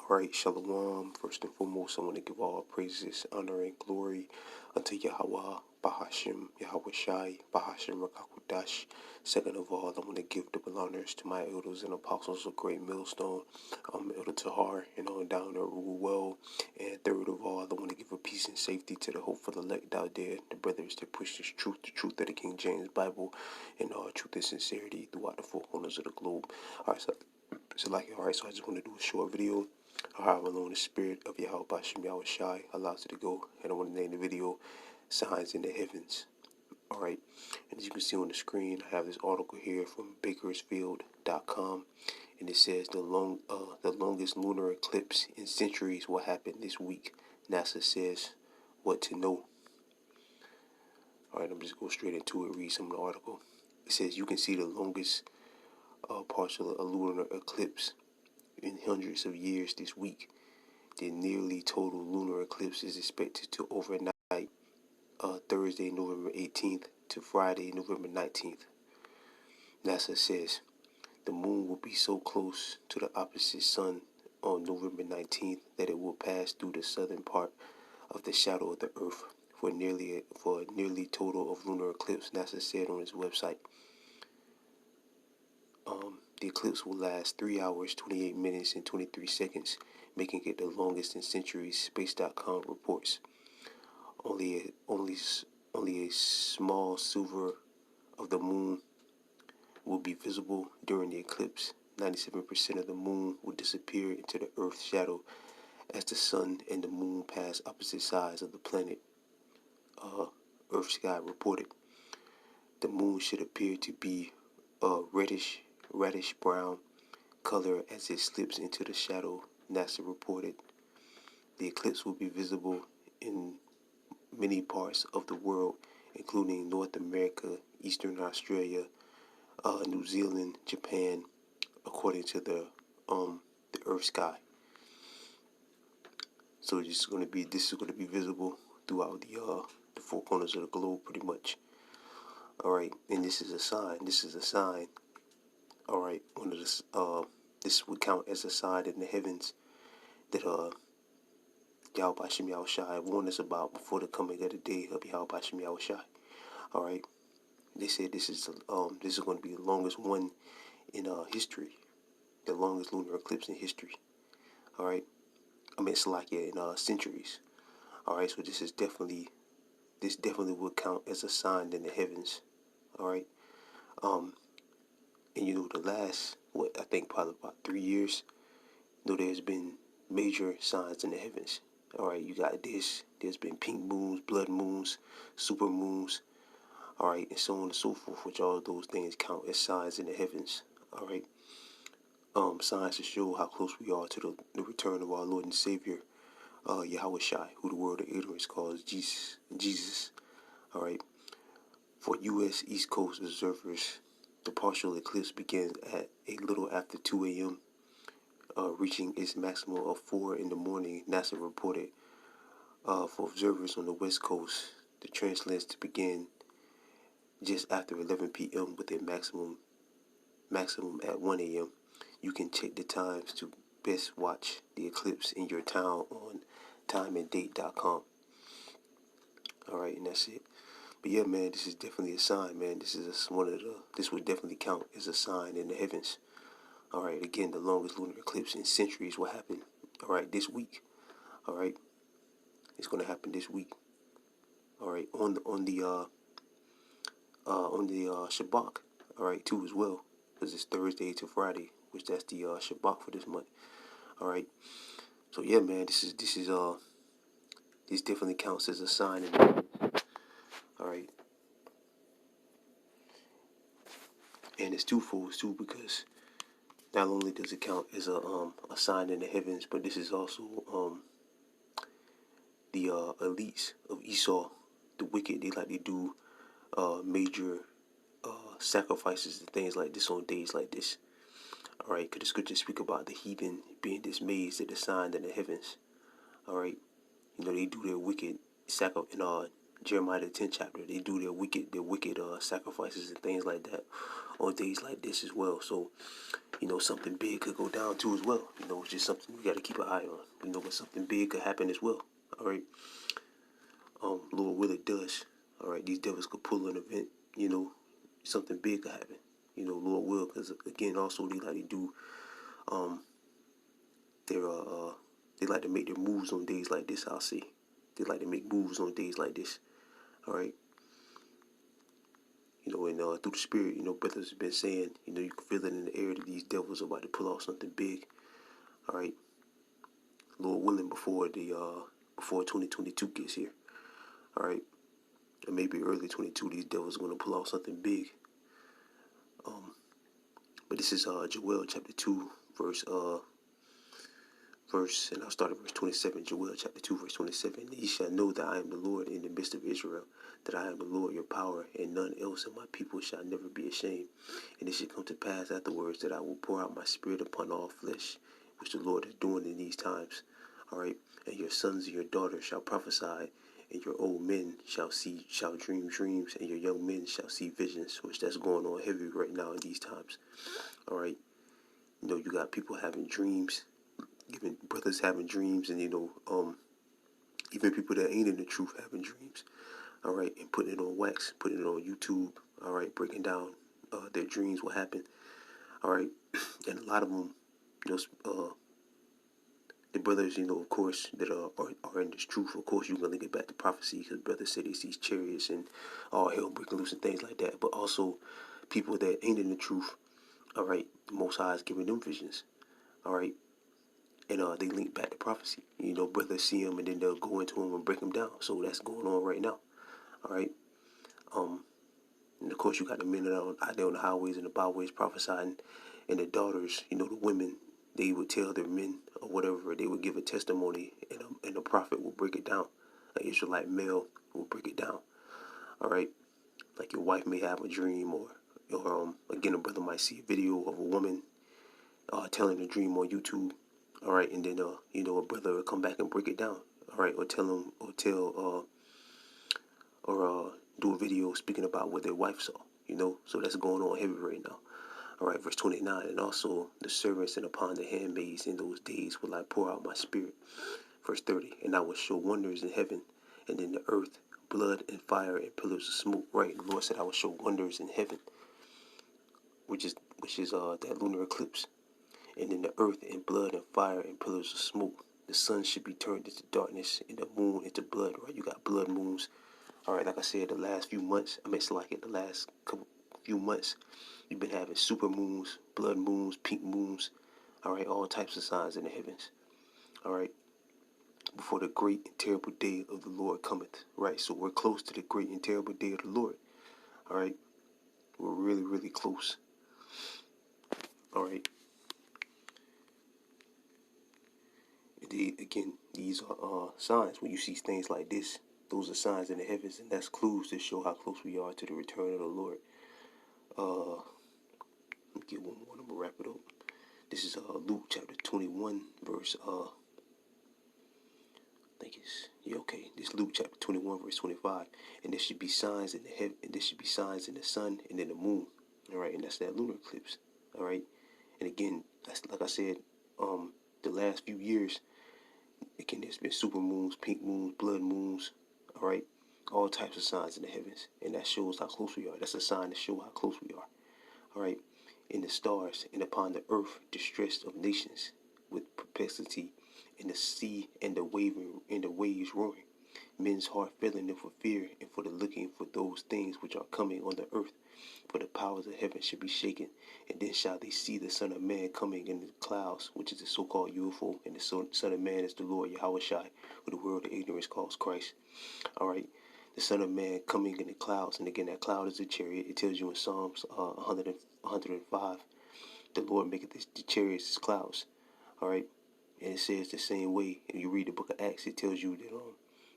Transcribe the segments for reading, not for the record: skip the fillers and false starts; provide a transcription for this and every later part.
Alright, Shalom. First and foremost, I want to give all praises, honor, and glory unto Yahweh, Bahashim, Yahweh Shai, Bahashim Rakakudash. Second of all, I want to give double honors to my elders and apostles of Great Millstone, Elder Tahar, and on down there, rule well. And third of all, I want to give a peace and safety to the hopeful elect out there, the brothers that push this truth, the truth of the King James Bible, and truth and sincerity throughout the four corners of the globe. Alright, so I just want to do a short video. However long the spirit of Yahweh Bashim Yahweh Shai allows it to go. And I want to name the video Signs in the Heavens. Alright, and as you can see on the screen, I have this article here from Bakersfield.com, and it says the longest lunar eclipse in centuries will happen this week. NASA says what to know. Alright, I'm just go straight into it, read some of the article. It says you can see the longest partial lunar eclipse in hundreds of years this week. The nearly total lunar eclipse is expected to overnight Thursday, November 18th to Friday, November 19th. NASA says the moon will be so close to the opposite sun on November 19th that it will pass through the southern part of the shadow of the Earth for nearly total of lunar eclipse, NASA said on its website. The eclipse will last 3 hours, 28 minutes, and 23 seconds, making it the longest in centuries, Space.com reports. Only a small sliver of the moon will be visible during the eclipse. 97% of the moon will disappear into the Earth's shadow as the sun and the moon pass opposite sides of the planet, Earth Sky reported. The moon should appear to be reddish brown color as it slips into the shadow, NASA reported. The eclipse will be visible in many parts of the world, including North America, Eastern Australia, New Zealand, Japan, according to the Earth Sky. So this is going to be visible throughout the four corners of the globe, pretty much. All right, and this is a sign. All right, this would count as a sign in the heavens that Yahweh Bashim Yahweh Shai warned us about before the coming of the day of Yahweh Bashim Yahweh Shai. All right, they said this is going to be the longest one in history, the longest lunar eclipse in history. All right, I mean it's like in centuries. All right, so this definitely would count as a sign in the heavens. All right, and the last I think probably about 3 years, there's been major signs in the heavens. All right, you got this. There's been pink moons, blood moons, super moons. All right, and so on and so forth, which all of those things count as signs in the heavens. All right, signs to show how close we are to the return of our Lord and Savior, Yahweh Shai, who the world of ignorance calls Jesus. All right, for U.S. East Coast observers, the partial eclipse begins at a little after 2 a.m., reaching its maximum of 4 in the morning, NASA reported. For observers on the West Coast, the translants to begin just after 11 p.m. with a maximum at 1 a.m. You can check the times to best watch the eclipse in your town on timeanddate.com. All right, and that's it. But yeah, man, this is definitely a sign, man. This would definitely count as a sign in the heavens. All right, again, the longest lunar eclipse in centuries will happen. All right, this week. All right, it's going to happen this week. All right, on the Shabbat. All right, too as well, because it's Thursday to Friday, which that's the Shabbat for this month. All right, so yeah, man, this definitely counts as a sign in the heavens. All right. And it's twofold too, because not only does it count as a sign in the heavens, but this is also the elites of Esau, the wicked. They like to do major sacrifices and things like this on days like this. All right, because the scriptures speak about the heathen being dismayed at the sign in the heavens. All right, they do their wicked sacrifice in Jeremiah the 10th chapter. They do their wicked sacrifices and things like that on days like this as well. So something big could go down too as well. It's just something we got to keep an eye on. But something big could happen as well. All right. Lord will it does. All right. These devils could pull an event. Something big could happen. Lord will, because again, also they like to do. Their they like to make their moves on days like this. I'll say, they like to make moves on days like this. All right. And through the spirit, brothers have been saying, you can feel it in the air that these devils are about to pull off something big. All right. Lord willing, before 2022 gets here. All right. Or maybe early 22, these devils are going to pull off something big. But this is Joel chapter 2, and I'll start at verse 27. Joel chapter 2, verse 27. Ye shall know that I am the Lord in the midst of Israel, that I am the Lord your power, and none else, and my people shall never be ashamed. And it shall come to pass afterwards that I will pour out my spirit upon all flesh, which the Lord is doing in these times. All right. And your sons and your daughters shall prophesy, and your old men shall dream dreams, and your young men shall see visions, which that's going on heavy right now in these times. All right. You got people having dreams, even brothers having dreams, and even people that ain't in the truth having dreams. All right, and putting it on wax, putting it on YouTube. All right, breaking down their dreams, what happened. All right, and a lot of them, the brothers, of course, that are in this truth. Of course, you're gonna get back to prophecy, because brothers say they see chariots and all hell breaking loose and things like that. But also, people that ain't in the truth. All right, the Most High is giving them visions. All right. And they link back to prophecy. Brothers see them and then they'll go into them and break them down. So that's going on right now. All right. And of course, you got the men out there on the highways and the byways prophesying, and the daughters, the women, they would tell their men or whatever. They would give a testimony, and the prophet will break it down. An Israelite male will break it down. All right. Like your wife may have a dream, or again, a brother might see a video of a woman telling a dream on YouTube. All right, and then a brother will come back and break it down. All right, or do a video speaking about what their wife saw. So that's going on heavy right now. All right, verse 29. And also the servants and upon the handmaids in those days will I pour out my spirit. Verse 30. And I will show wonders in heaven and in the earth, blood and fire and pillars of smoke. Right, the Lord said I will show wonders in heaven, which is that lunar eclipse. And in the earth, and blood and fire and pillars of smoke. The sun should be turned into darkness, and the moon into blood. Right, you got blood moons. All right, like I said, the last few months, the last few months, you've been having super moons, blood moons, pink moons. All right, all types of signs in the heavens. All right, before the great and terrible day of the Lord cometh. Right, so we're close to the great and terrible day of the Lord. All right, we're really, really close. All right. Again, these are signs. When you see things like this, those are signs in the heavens, and that's clues to show how close we are to the return of the Lord. Let me get one more, and I'm gonna wrap it up. This is Luke chapter 21, verse I think it's okay. This is Luke chapter 21, verse 25, and there should be signs in the heaven, and there should be signs in the sun and in the moon. All right, and that's that lunar eclipse. All right, and again, that's like I said, the last few years. Again, there's been super moons, pink moons, blood moons, all right? All types of signs in the heavens. And that shows how close we are. That's a sign to show how close we are, all right? In the stars and upon the earth, distress of nations with perplexity in the sea and the waves roaring. Men's heart failing them for fear and for the looking for those things which are coming on the earth. For the powers of heaven should be shaken, and then shall they see the Son of Man coming in the clouds, which is the so-called UFO, and the Son of Man is the Lord Yahushua, who the world of ignorance calls Christ. All right, the Son of Man coming in the clouds, and again, that cloud is a chariot. It tells you in Psalms 105, the Lord maketh the chariots as clouds. All right, and it says the same way. If you read the book of Acts, it tells you that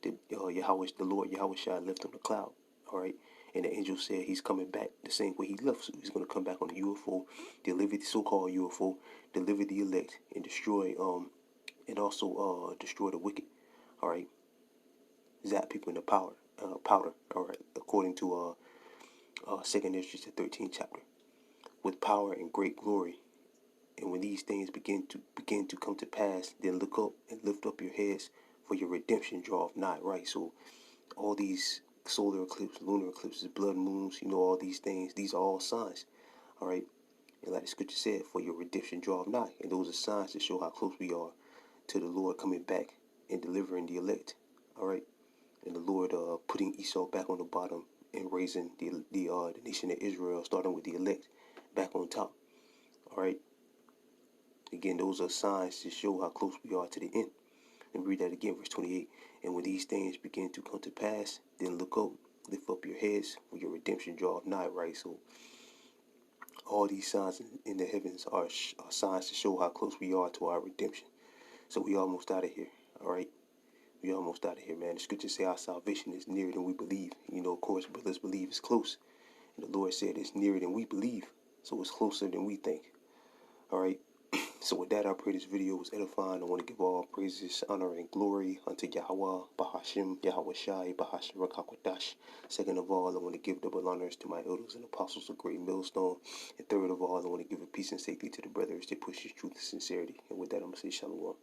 the Lord Yahushua left on the cloud. All right. And the angel said he's coming back the same way he left. So he's going to come back on the UFO, deliver the so-called UFO, deliver the elect, and destroy destroy the wicked. All right, zap people in the powder. All right, according to 2nd Esdras, the 13th chapter, with power and great glory, And when these things begin to come to pass, then look up and lift up your heads, for your redemption draweth nigh. Right. So all these solar eclipses, lunar eclipses, blood moons, all these things, these are all signs. All right. And like the scripture said, for your redemption draweth nigh. And those are signs to show how close we are to the Lord coming back and delivering the elect. All right. And the Lord putting Esau back on the bottom and raising the nation of Israel, starting with the elect, back on top. All right. Again, those are signs to show how close we are to the end. And read that again, verse 28. And when these things begin to come to pass, then look up, lift up your heads, for your redemption draweth nigh. Right. So all these signs in the heavens are signs to show how close we are to our redemption. So we almost out of here. All right. We almost out of here, man. The scriptures say our salvation is nearer than we believe. Of course, but let's believe it's close. And the Lord said it's nearer than we believe. So it's closer than we think. All right. So with that, I pray this video was edifying. I want to give all praises, honor, and glory unto Yahweh, Bahashim, Yahweh Shai, Bahashim Rakakwadash. Second of all, I want to give double honors to my elders and apostles of Great Millstone. And third of all, I want to give a peace and safety to the brothers that push his truth and sincerity. And with that, I'm going to say shalom.